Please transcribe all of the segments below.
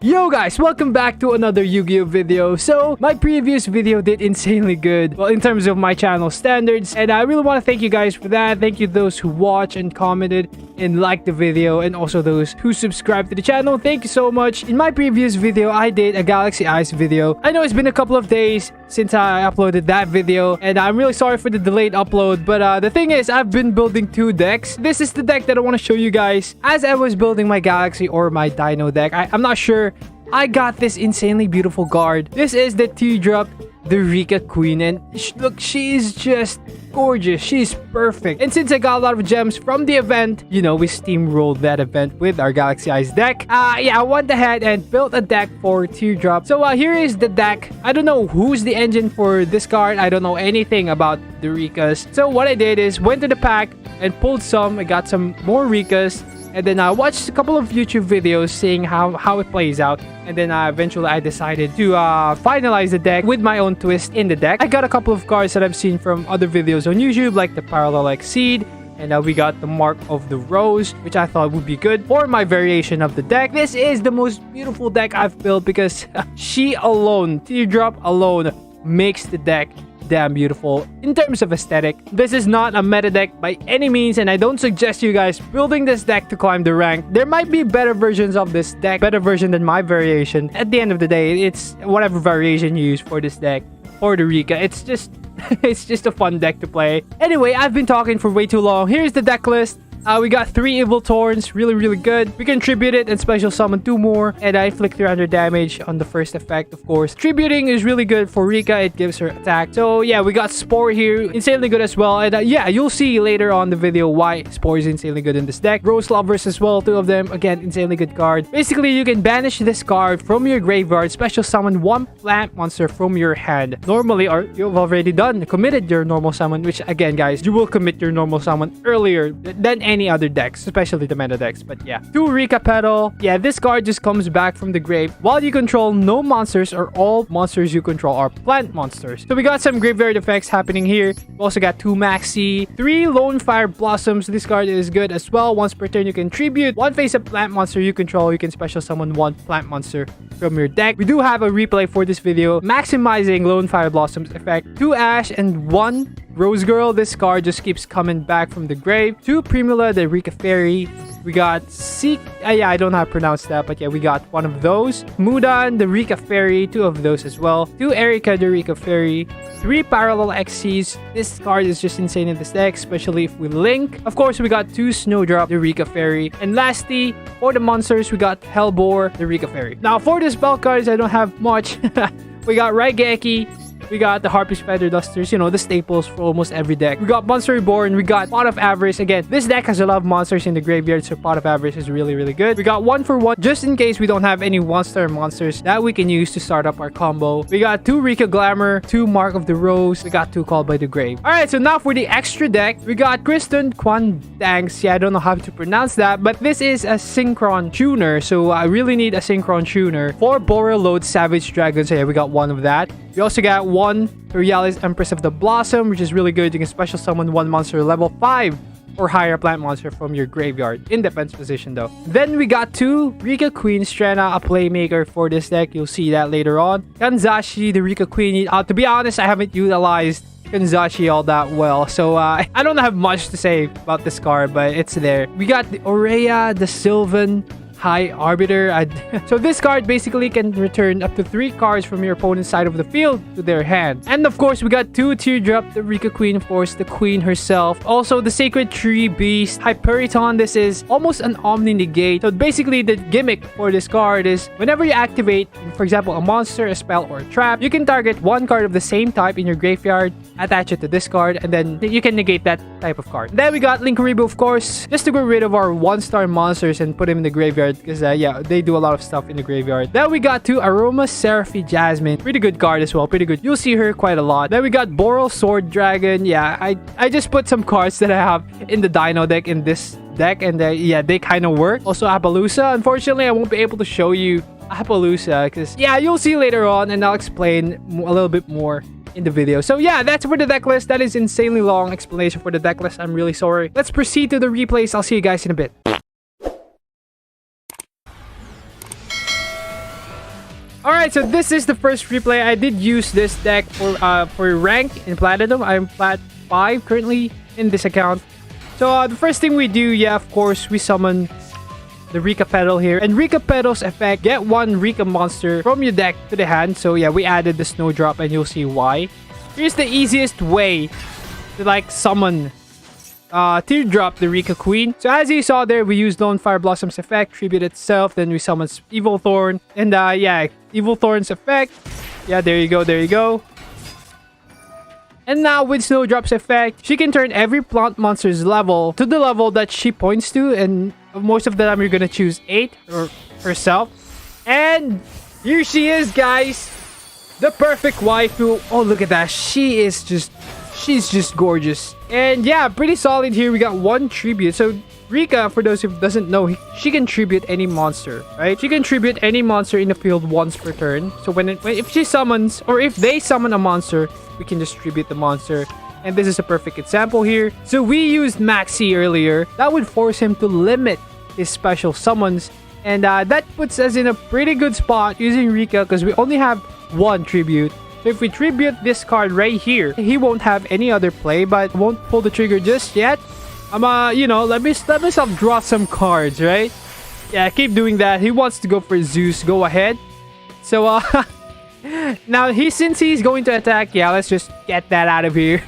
Yo guys, welcome back to another Yu-Gi-Oh video. So, my previous video did insanely good, well, in terms of my channel standards, and I really want to thank you guys for that. Thank you those who watched and commented and liked the video, and also those who subscribed to the channel. Thank you so much. In my previous video, I did a Galaxy Eyes video. I know it's been a couple of days since I uploaded that video, and I'm really sorry for the delayed upload, but the thing is, I've been building two decks. This is the deck that I want to show you guys as I was building my Galaxy or my Dino deck. I'm not sure. I got this insanely beautiful card. This is the Teardrop, the Rikka Queen, and look, she is just gorgeous. She's perfect. And since I got a lot of gems from the event, you know, we steamrolled that event with our Galaxy Eyes deck. Yeah, I went ahead and built a deck for Teardrop. So here is the deck. I don't know who's the engine for this card. I don't know anything about the Rikkas. So what I did is went to the pack and pulled some. I got some more Rikkas. And then I watched a couple of YouTube videos seeing how it plays out. And then eventually I decided to finalize the deck with my own twist in the deck. I got a couple of cards that I've seen from other videos on YouTube, like the Parallel Exceed. And we got the Mark of the Rose, which I thought would be good for my variation of the deck. This is the most beautiful deck I've built because she alone, Teardrop alone, makes the deck damn beautiful in terms of aesthetic. This is not a meta deck by any means, and I don't suggest you guys building this deck to climb the rank. There might be better versions of this deck, better version than my variation. At the end of the day, it's whatever variation you use for this deck or the Rikka. It's just it's just a fun deck to play. Anyway, I've been talking for way too long. Here's the deck list. We got 3 Evil Torns, really good. We can tribute it and special summon 2 more, and I inflict 300 damage on the first effect, of course. Tributing is really good for Rikka, it gives her attack. So yeah, we got Spore here, insanely good as well. And yeah, you'll see later on the video why Spore is insanely good in this deck. Rose Lovers as well, 2 of them, again, insanely good card. Basically, you can banish this card from your graveyard, special summon 1 plant monster from your hand. Normally, or you've already committed your normal summon, which again, guys, you will commit your normal summon earlier than any other decks, especially the meta decks. But yeah, 2 Rikka Petal. Yeah, this card just comes back from the grave while you control no monsters, or all monsters you control are plant monsters. So we got some graveyard effects happening here. We also got 2 Maxi, 3 Lone Fire Blossoms. This card is good as well. Once per turn, you can tribute 1 face-up plant monster you control. You can special summon 1 plant monster from your deck. We do have a replay for this video maximizing Lone Fire Blossoms effect. 2 Ash and 1 Rose Girl. This card just keeps coming back from the grave. 2 Primula, the Rikka Fairy. We got Seek. Yeah, I don't know how to pronounce that, but yeah, we got 1 of those. Mudan, the Rikka Fairy. 2 of those as well. 2 Ayaka, the Rikka Fairy. 3 Parallel Xyz. This card is just insane in this deck, especially if we link. Of course, we got 2 Snowdrop, the Rikka Fairy. And lastly, for the monsters, we got Hellbore, the Rikka Fairy. Now, for the spell cards, I don't have much. We got Raigeki. We got the Harpish Feather Dusters, you know, the staples for almost every deck. We got Monster Reborn. We got Pot of Avarice. Again, this deck has a lot of monsters in the graveyard, so Pot of Avarice is really good. We got 1 for 1, just in case we don't have any 1-star monsters that we can use to start up our combo. We got 2 Rikka Glamour, 2 Mark of the Rose. We got 2 Called by the Grave. Alright, so now for the extra deck, we got Kristen Quandangs. Yeah, I don't know how to pronounce that, but this is a Synchron tuner, so I really need a Synchron tuner for Boral Load Savage Dragon. So yeah, we got 1 of that. We also got 1 Torialis Empress of the Blossom, which is really good. You can special summon 1 monster level 5 or higher plant monster from your graveyard in defense position though. Then we got 2 Rikka Queen Strana, a playmaker for this deck. You'll see that later on. Kanzashi, the Rikka Queen. To be honest, I haven't utilized Kanzashi all that well, so I don't have much to say about this card, but it's there. We got the Aurea, the Sylvan High Arbiter. So this card basically can return up to 3 cards from your opponent's side of the field to their hand. And of course, we got 2 Teardrop, the Rikka Queen, of course, the Queen herself. Also, the Sacred Tree Beast, Hyperiton. This is almost an Omni Negate. So basically, the gimmick for this card is whenever you activate, for example, a monster, a spell, or a trap, you can target 1 card of the same type in your graveyard, attach it to this card, and then you can negate that type of card. Then we got Linkuriboh, of course, just to get rid of our 1-star monsters and put them in the graveyard, because yeah, they do a lot of stuff in the graveyard. Then we got 2 Aroma Seraphy Jasmine, pretty good card as well, pretty good. You'll see her quite a lot. Then we got Boral Sword Dragon. Yeah, I just put some cards that I have in the Dino deck in this deck, and yeah, they kind of work. Also Appaloosa. Unfortunately, I won't be able to show you Appaloosa because yeah, you'll see later on, and I'll explain a little bit more in the video. So yeah, that's for the deck list. That is insanely long explanation for the deck list. I'm really sorry. Let's proceed to the replays. I'll see you guys in a bit. Alright, so this is the first replay. I did use this deck for rank in Platinum. I'm Plat 5 currently in this account. So the first thing we do, yeah, of course, we summon the Rikka Petal here. And Rikka Petal's effect, get one Rikka monster from your deck to the hand. So yeah, we added the Snowdrop and you'll see why. Here's the easiest way to like summon Teardrop, the Rikka Queen. So as you saw there, we used Lone Fire Blossom's effect, tribute itself, then we summoned Evil Thorn. And yeah, Evil Thorn's effect. Yeah, there you go, there you go. And now with Snowdrop's effect, she can turn every plant monster's level to the level that she points to. And most of the time, you're gonna choose 8 or herself. And here she is, guys. The perfect waifu. Oh, look at that. She's just gorgeous. And yeah, pretty solid here. We got one tribute. So Rikka, for those who doesn't know, she can tribute any monster, right? She can tribute any monster in the field once per turn. So if she summons, or if they summon a monster, we can just tribute the monster. And this is a perfect example here. So we used Maxi earlier. That would force him to limit his special summons. And that puts us in a pretty good spot using Rikka because we only have one tribute. So if we tribute this card right here, he won't have any other play, but won't pull the trigger just yet. You know, let myself draw some cards, right? Yeah, keep doing that. He wants to go for Zeus. Go ahead. So, now since he's going to attack, yeah, let's just get that out of here.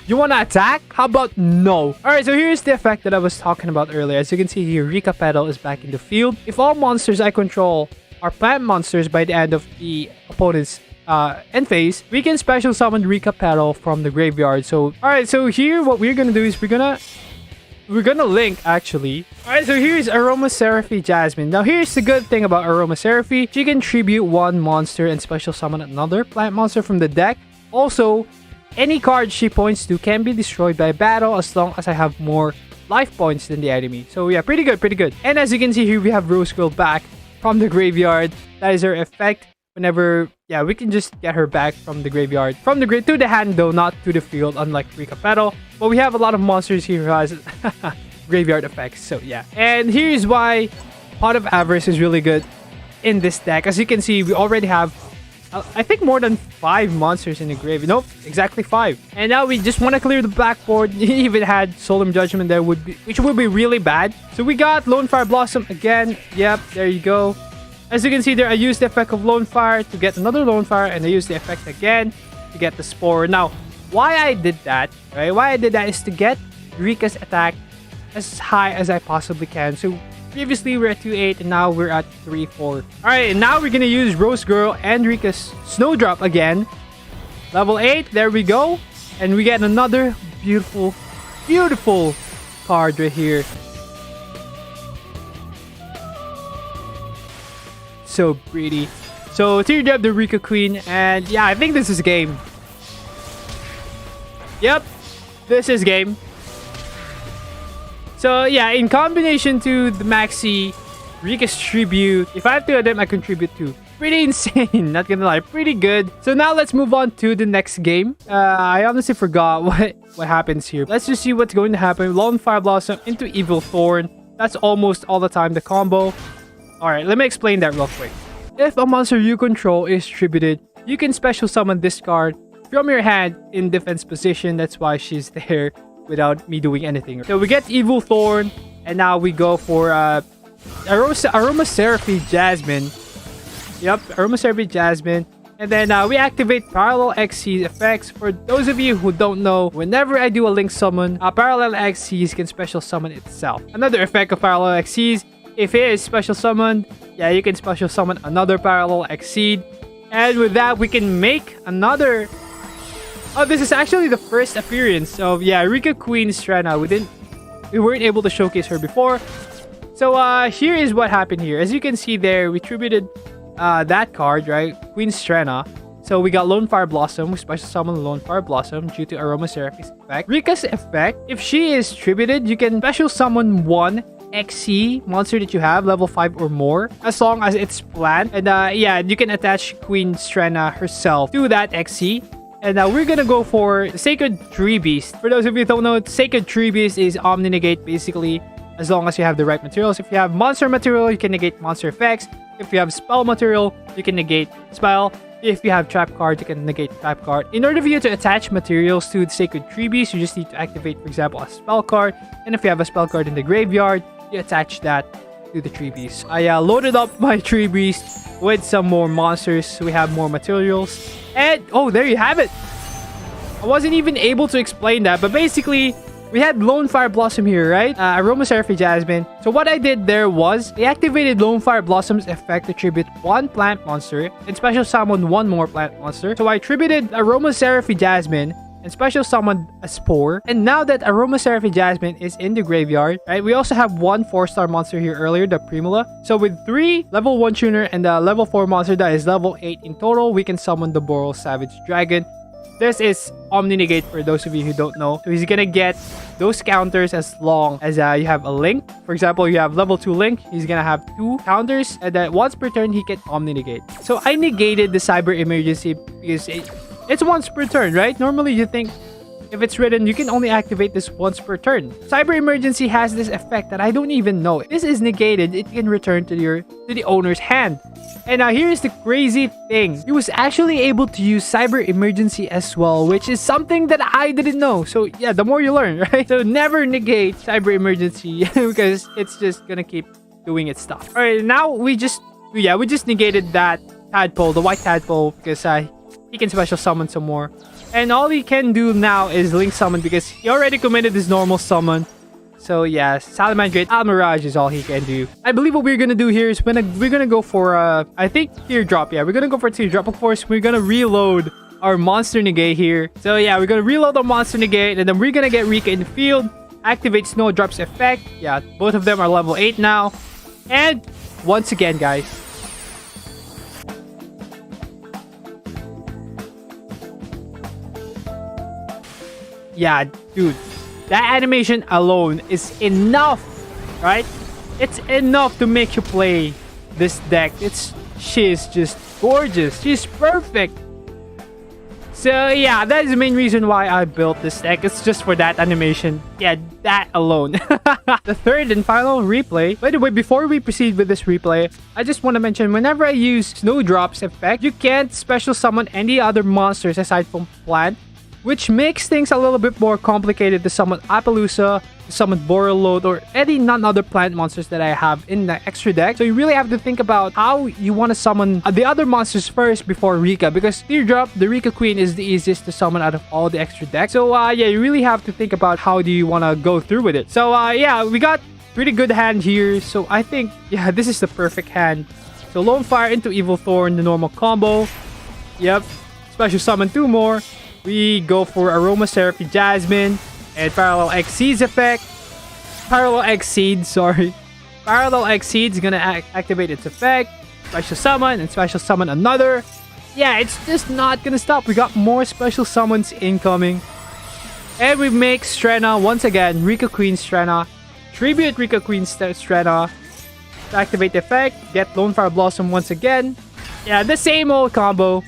You want to attack? How about no? Alright, so here's the effect that I was talking about earlier. As you can see here, Rikka Petal is back in the field. If all monsters I control are plant monsters by the end of the opponent's end phase, we can special summon Rikka Petal from the graveyard. So, alright, so here what we're gonna do is we're gonna link actually. Alright, so here's Aromatherapy Jasmine. Now here's the good thing about Aromatherapy. She can tribute one monster and special summon another plant monster from the deck. Also, any card she points to can be destroyed by battle as long as I have more life points than the enemy. So yeah, pretty good, pretty good. And as you can see here, we have Rose Girl back from the graveyard. That is her effect. Whenever, yeah, we can just get her back from the graveyard. From the to the hand though, not to the field, unlike Rikka Petal. But we have a lot of monsters here who has graveyard effects, so yeah. And here's why Pot of Avarice is really good in this deck. As you can see, we already have, I think, more than 5 monsters in the graveyard. Nope, exactly 5. And now we just want to clear the backboard. He even had Solemn Judgment there, which would be really bad. So we got Lone Fire Blossom again. Yep, there you go. As you can see there, I used the effect of Lone Fire to get another Lone Fire, and I used the effect again to get the Spore. Now, why I did that, right? Why I did that is to get Rikka's attack as high as I possibly can. So previously we're at 2-8 and now we're at 3-4. Alright, and now we're gonna use Rose Girl and Rikka's Snowdrop again. Level 8, there we go. And we get another beautiful, beautiful card right here. So pretty. So Teardrop, the Rikka Queen, and yeah, I think this is game. Yep, this is game. So yeah, in combination to the Maxi, Rikka's tribute, if I have 2 of them, I contribute 2. Pretty insane, not gonna lie, pretty good. So now let's move on to the next game. I honestly forgot what happens here. Let's just see what's going to happen. Lone Fire Blossom into Evil Thorn. That's almost all the time the combo. Alright, let me explain that real quick. If a monster you control is tributed, you can special summon this card from your hand in defense position. That's why she's there without me doing anything. So we get Evil Thorn, and now we go for Aromatherapy Jasmine. Yep, Aromatherapy Jasmine. And then we activate Parallel XC's effects. For those of you who don't know, whenever I do a link summon, Parallel XC's can special summon itself. Another effect of Parallel XC's, if it is special summoned, yeah, you can special summon another Parallel Exceed. And with that, we can make another... Oh, this is actually the first appearance of, yeah, Rikka Queen Strena. We weren't able to showcase her before. So, here is what happened here. As you can see there, we tributed that card, right? Queen Strena. So, we got Lone Fire Blossom. We special summon Lone Fire Blossom due to Aromatherapy's effect. Rikka's effect, if she is tributed, you can special summon one XC monster that you have, level 5 or more, as long as it's planned. And yeah, you can attach Queen Strena herself to that XC. And we're gonna go for Sacred Tree Beast. For those of you who don't know, Sacred Tree Beast is Omni-Negate basically, as long as you have the right materials. If you have monster material, you can negate monster effects. If you have spell material, you can negate spell. If you have trap card, you can negate trap card. In order for you to attach materials to the Sacred Tree Beast, you just need to activate, for example, a spell card. And if you have a spell card in the graveyard, you attach that to the Tree Beast. I loaded up my Tree Beast with some more monsters, so we have more materials. And, oh, there you have it! I wasn't even able to explain that, but basically, we had Lone Fire Blossom here, right? Aromatherapy Jasmine. So what I did there was, I activated Lone Fire Blossom's effect to tribute one plant monster and special summon one more plant monster. So I tributed Aromatherapy Jasmine and special summoned a Spore. And now that Aromatherapy Jasmine is in the graveyard, right? We also have one 4-star monster here earlier, the Primula. So with 3 level 1 tuner and a level 4 monster that is level 8 in total, we can summon the Boral Savage Dragon. This is Omni Negate for those of you who don't know. So he's gonna get those counters as long as you have a Link. For example, you have level 2 Link. He's gonna have 2 counters. And then once per turn, he can Omni Negate. So I negated the Cyber Emergency because it's once per turn, right? Normally, you think if it's written, you can only activate this once per turn. Cyber Emergency has this effect that I don't even know. If this is negated, it can return to the owner's hand. And now here's the crazy thing. He was actually able to use Cyber Emergency as well, which is something that I didn't know. So yeah, the more you learn, right? So never negate Cyber Emergency because it's just gonna keep doing its stuff. All right, now we just negated that tadpole, the white tadpole, because he can special summon some more. And all he can do now is Link Summon because he already committed his normal summon. So yeah, Salamangreat Almirage is all he can do. I believe what we're gonna do here is we're gonna go for I think Teardrop. Yeah, we're gonna go for Teardrop. Of course, we're gonna reload our Monster Negate here. So yeah, we're gonna reload the Monster Negate and then we're gonna get Rikka in the field. Activate Snowdrop's effect. Yeah, both of them are level 8 now. And once again, guys, yeah, dude, that animation alone is enough, right? It's enough to make you play this deck. She's just gorgeous. She's perfect. So yeah, that is the main reason why I built this deck. It's just for that animation. Yeah, that alone. The third and final replay. By the way, before we proceed with this replay, I just want to mention whenever I use Snowdrop's effect, you can't special summon any other monsters aside from plant, which makes things a little bit more complicated to summon Appaloosa, to summon Borreload, or any non-other plant monsters that I have in the extra deck. So you really have to think about how you want to summon the other monsters first before Rikka, because Teardrop, the Rikka Queen, is the easiest to summon out of all the extra decks. So yeah, you really have to think about how do you want to go through with it. So yeah, we got pretty good hand here. So I think, yeah, this is the perfect hand. So Lone Fire into Evil Thorn, the normal combo. Yep. Special summon 2 more. We go for Aromatherapy Jasmine and Parallel Exceeds effect. Parallel Exceed, sorry. Parallel Exceed is gonna activate its effect. Special summon and special summon another. Yeah, it's just not gonna stop. We got more special summons incoming. And we make Strenna once again. Rikka Queen Strenna. Tribute Rikka Queen Strenna. To activate the effect, get Lone Fire Blossom once again. Yeah, the same old combo.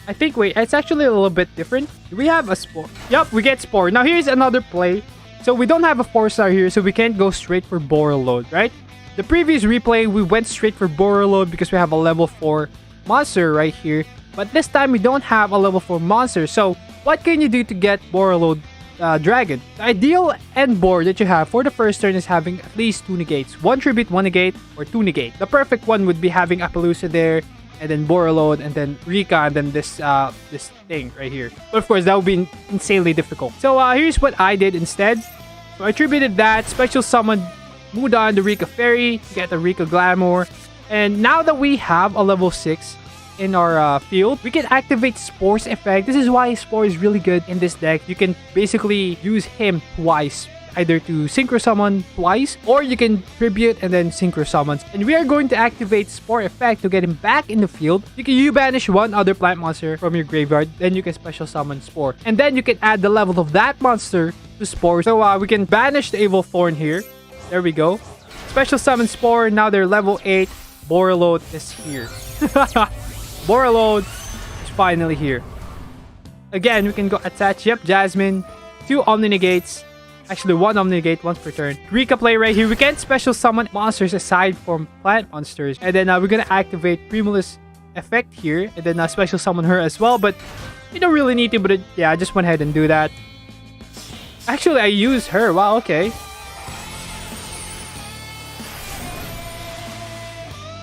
I think, wait, it's actually a little bit different. We have a Spore. Yup, we get Spore. Now, here's another play. So, we don't have a 4-star here, so we can't go straight for Borreload, right? The previous replay, we went straight for Borreload because we have a level 4 monster right here. But this time, we don't have a level 4 monster. So, what can you do to get Borreload Dragon? The ideal end board that you have for the first turn is having at least 2 negates. 1 tribute, 1 negate, or 2 negate. The perfect one would be having Appaloosa there, and then Borreload, and then Rikka, and then this thing right here. But of course, that would be insanely difficult. So here's what I did instead. So I attributed that, special summoned Mudan, the Rikka Fairy, to get the Rikka Glamour. And now that we have a level 6 in our field, we can activate Spore's effect. This is why Spore is really good in this deck. You can basically use him twice, either to Synchro Summon twice, or you can Tribute and then Synchro Summons. And we are going to activate Spore effect to get him back in the field. You banish one other plant monster from your graveyard, then you can special summon Spore. And then you can add the level of that monster to Spore. So we can banish the Evil Thorn here. There we go. Special summon Spore. Now they're level 8. Borreload is here. Borreload is finally here. Again, we can go attach, yep, Jasmine, 2 Omni Negates, Actually, 1 Omni-Negate once per turn. Rikka play right here. We can't special summon monsters aside from plant monsters. And then we're gonna activate Primulus effect here. And then special summon her as well. But you don't really need to, but yeah, I just went ahead and do that. Actually, I used her. Wow, okay.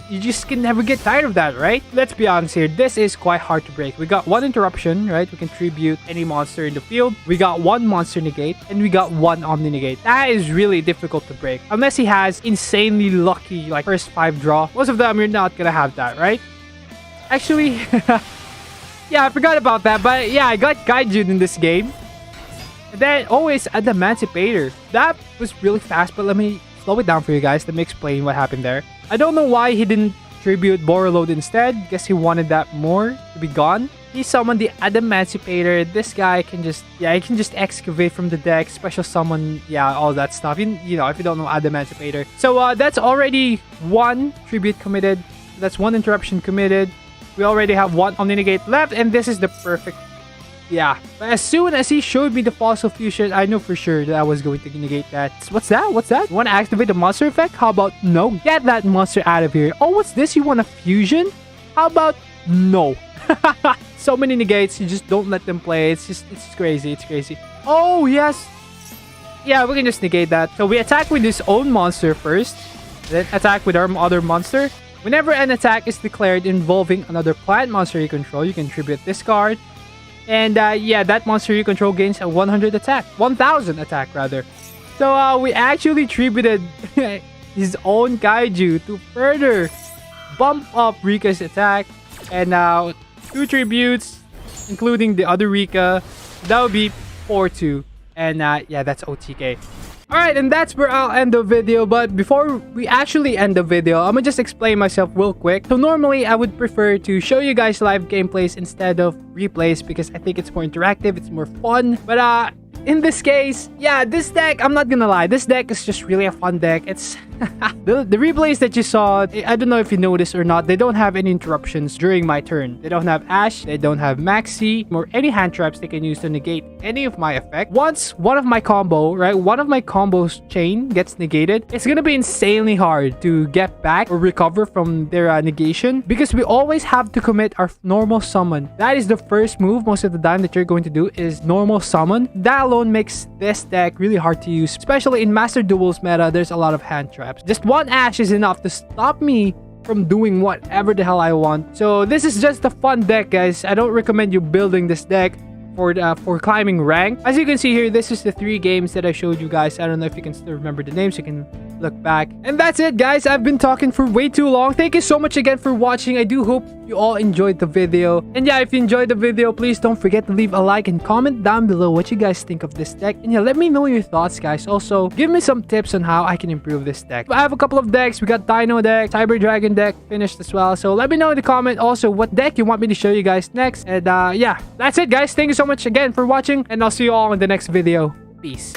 You just can never get tired of that, right? Let's be honest here. This is quite hard to break. We got 1 interruption, right? We can tribute any monster in the field. We got 1 monster negate. And we got 1 Omni negate. That is really difficult to break. Unless he has insanely lucky, like, first 5 draw. Most of them, you're not gonna have that, right? Actually, yeah, I forgot about that. But yeah, I got Gaijun in this game. And then always at the Emancipator. That was really fast, but let me slow it down for you guys. Let me explain what happened there. I don't know why he didn't tribute Borreload instead. Guess he wanted that more to be gone. He summoned the Emancipator. This guy can just, yeah, he can just excavate from the deck, special summon, yeah, all that stuff. You know, if you don't know Emancipator. So that's already 1 tribute committed. That's 1 interruption committed. We already have 1 Omni-Negate left, and this is the perfect. Yeah, but as soon as he showed me the Fossil Fusion, I know for sure that I was going to negate that. What's that? What's that? You want to activate the monster effect? How about no? Get that monster out of here. Oh, what's this? You want a fusion? How about no? So many negates, you just don't let them play. It's crazy. It's crazy. Oh, yes. Yeah, we can just negate that. So we attack with his own monster first, then attack with our other monster. Whenever an attack is declared involving another plant monster you control, you can tribute this card. And yeah, that monster you control gains a 100 attack. 1000 attack, rather. So we actually tributed his own Kaiju to further bump up Rikka's attack. And now 2 tributes, including the other Rikka. That would be 4-2. And yeah, that's OTK. Alright, and that's where I'll end the video. But before we actually end the video, I'm gonna just explain myself real quick. So normally, I would prefer to show you guys live gameplays instead of replays because I think it's more interactive, it's more fun. But in this case, yeah, this deck, I'm not gonna lie, this deck is just really a fun deck. It's the replays that you saw, I don't know if you noticed or not, they don't have any interruptions during my turn. They don't have Ash, they don't have Maxi, or any hand traps they can use to negate any of my effect. Once one of my combo, right, one of my combos chain gets negated, it's gonna be insanely hard to get back or recover from their negation because we always have to commit our normal summon. That is the first move most of the time that you're going to do is normal summon. That alone makes this deck really hard to use, especially in Master Duels meta. There's a lot of hand traps. Just 1 Ash is enough to stop me from doing whatever the hell I want. So this is just a fun deck, guys. I don't recommend you building this deck for climbing rank. As you can see here, this is the 3 games that I showed you guys. I don't know if you can still remember the names. You can look back. And that's it, guys. I've been talking for way too long. Thank you so much again for watching. I do hope you all enjoyed the video. And yeah, if you enjoyed the video, please don't forget to leave a like and comment down below what you guys think of this deck. And yeah, let me know your thoughts, guys. Also, give me some tips on how I can improve this deck. I have a couple of decks. We got Dino deck, Cyber Dragon deck finished as well. So let me know in the comment also what deck you want me to show you guys next. And yeah, that's it, guys. Thank you so much again for watching. And I'll see you all in the next video. Peace.